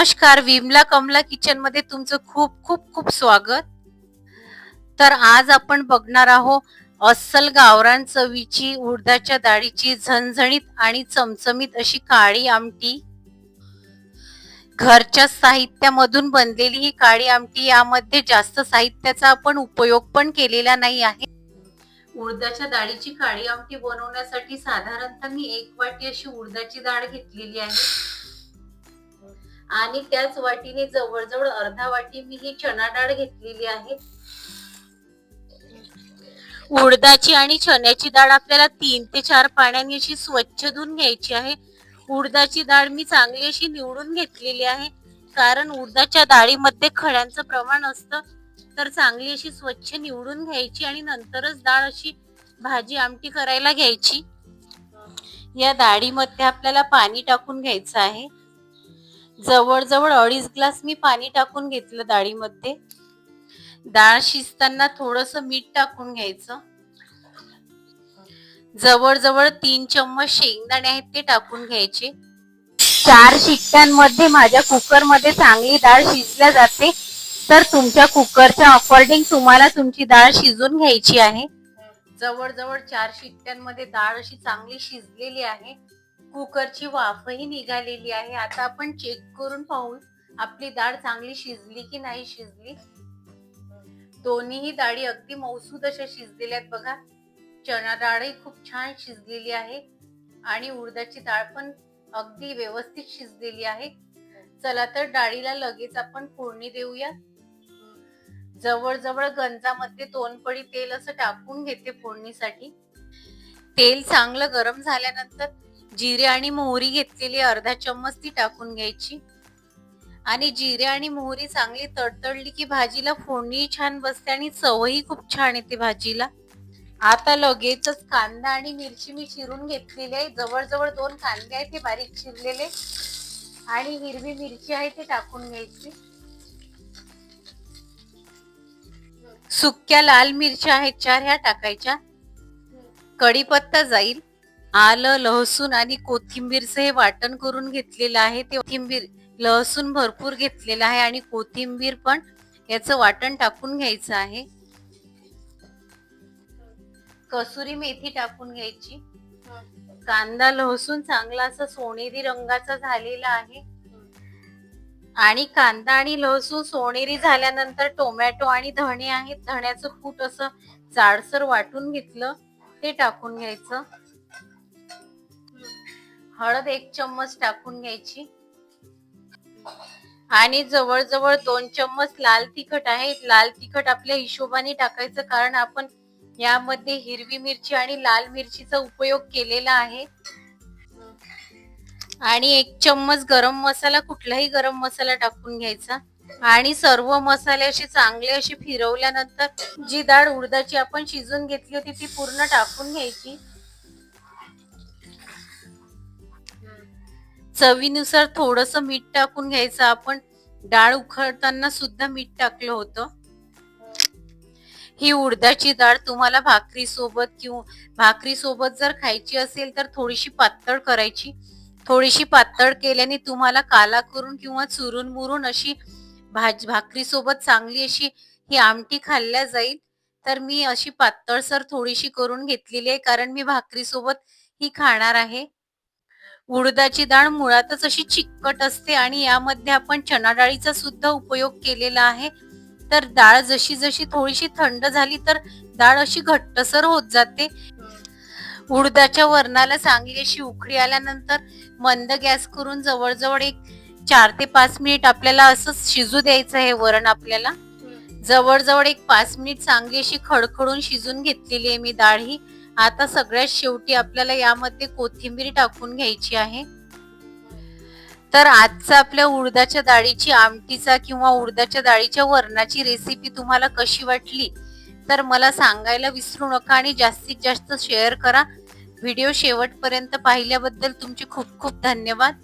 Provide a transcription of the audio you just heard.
नमस्कार, विमला कमला किचन मध्ये तुमचं खूप खूप खूप स्वागत. तर आज आपण बघणार आहोत अस्सल गावरान चवीची उडदाच्या डाळीची झणझणीत आणि चमचमीत अशी काळी आमटी. घरच्या साहित्यामधून बनलेली ही काळी आमटी, यामध्ये जास्त साहित्याचा आपण उपयोग पण केलेला नाही आहे. उडदाच्या डाळीची काळी आमटी बनवण्यासाठी साधारणतः मी 1 वाटी अशी उडदाची डाळ घेतलेली आहे आणि त्याच वाटीने जवळजवळ अर्धा वाटी मी ही चणा डाळ घेतलेली आहे. उडदाची आणि चण्याची डाळ आपल्याला 3 ते 4 पाण्याने अशी स्वच्छ धुवून घ्यायची आहे. उडदाची डाळ मी चांगली अशी निवडून घेतलेली आहे, कारण उडदाच्या डाळीमध्ये खड्यांचं प्रमाण असतं. तर चांगली अशी स्वच्छ निवडून घ्यायची आणि नंतरच डाळ अशी भाजी आमटी करायला घ्यायची. या डाळीमध्ये आपल्याला पाणी टाकून घ्यायचं आहे. जवळजवळ 2.5 ग्लास मी पाणी टाकून घेतलं डाळीमध्ये. डाळ शिजताना थोडस मीठ टाकून घ्यायचं. जवळजवळ 3 चम्मच शेंगदाणे आहेत ते टाकून घ्यायचे. 4 शिट्ट्यांमध्ये माझ्या कुकर मध्ये चांगली डाळ शिजल्या जाते. तर तुमच्या कुकरच्या अकॉर्डिंग तुम्हाला तुमची डाळ शिजून घ्यायची आहे. जवळजवळ 4 शिट्ट्यांमध्ये डाळ अशी चांगली शिजलेली आहे. कुकरची वाफही निघालेली आहे. आता आपण चेक करून पाहू आपली डाळ चांगली शिजली की नाही शिजली. दोन्हीही डाळी अगदी मऊसूद अशा शिजलेल्या आहेत बघा. चणा डाळही खूप छान शिजलेली आहे आणि उडदाची डाळ पण अगदी व्यवस्थित शिजलेली आहे. चला तर डाळीला लगेच आपण फोडणी देऊया. जवळजवळ गंजामध्ये 2 पळी तेल असं टाकून घेते फोडणीसाठी. तेल चांगलं गरम झाल्यानंतर जिरे आणि मोहरी घेतलेली अर्धा चम्मच ती टाकून घ्यायची आणि जिरे आणि मोहरी चांगली तडतडली की भाजीला फोडणी छान बसते आणि चवही खूप छान येते भाजीला. आता लगेचच कांदा आणि मिरची मी चिरून घेतलेली आहे. जवळजवळ 2 कांदे आहेत ते बारीक चिरलेले आणि हिरवी मिरची आहे ते टाकून घ्यायची. सुक्या लाल मिरच्या आहेत 4 ह्या टाकायच्या. कढीपत्ता जाईल. आलं, लसूण आणि कोथिंबीरचं हे वाटण करून घेतलेलं आहे. ते कोथिंबीर, लसूण भरपूर घेतलेला आहे आणि कोथिंबीर पण याचं वाटण टाकून घ्यायचं आहे. कसुरी मेथी टाकून घ्यायची. कांदा लसूण चांगला असा सोनेरी रंगाचा झालेला आहे आणि कांदा आणि लसूण सोनेरी झाल्यानंतर टोमॅटो आणि धणे आहेत, धण्याचं कूट असं जाडसर वाटून घेतलं ते टाकून घ्यायचं. हळद 1 चम्मच टाकून घ्यायची आणि जवळजवळ 2 चम्मच लाल तिखट आहे. लाल तिखट आपल्या हिशोबाने टाकायचं, कारण आपण यामध्ये हिरवी मिरची आणि लाल मिरचीचा उपयोग केलेला आहे. आणि 1 चम्मच गरम मसाला, कुठलाही गरम मसाला टाकून घ्यायचा आणि सर्व मसाले असे चांगले असे फिरवल्यानंतर जी डाळ उडदाची आपण शिजून घेतली होती ती पूर्ण टाकून घ्यायची. चवीनुसार थोडस मीठ टाकून घ्यायचं. आपण डाळ उखळताना सुद्धा मीठ टाकलं होतं. ही उडदाची डाळ तुम्हाला भाकरी सोबत जर खायची असेल तर थोडीशी पातळ करायची. थोडीशी पातळ केल्याने तुम्हाला काला करून किंवा चुरून मुरून अशी भाकरी सोबत चांगली अशी ही आमटी खाल्ल्या जाईल. तर मी अशी पातळसर थोडीशी करून घेतलेली आहे, कारण मी भाकरी सोबत ही खाणार आहे. उडदाची डाळ मुळातच अशी चिकट असते आणि यामध्ये आपण चणा डाळीचा सुद्धा उपयोग केलेला आहे. तर डाळ जशी जशी थोडीशी थंड झाली तर डाळ अशी घट्टसर होत जाते. उडदाच्या वरणाला चांगली अशी उकळी आल्यानंतर मंद गॅस करून जवळजवळ 4 ते 5 मिनिट आपल्याला असं शिजू द्यायचं आहे वरण. आपल्याला जवळजवळ 5 मिनिट चांगली अशी खडखडून शिजून घेतलेली आहे मी डाळ ही. आता सगळ्यात शेवटी आपल्याला यामध्ये कोथिंबीर टाकून घ्यायची आहे. तर आजचा आपल्या उडदाच्या डाळीची आमटीचा किंवा उडदाच्या डाळीच्या वरणाची रेसिपी तुम्हाला कशी वाटली तर मला सांगायला विसरू नका आणि जास्तीत जास्त शेअर करा. व्हिडिओ शेवटपर्यंत पाहिल्याबद्दल तुमचे खूप खूप धन्यवाद.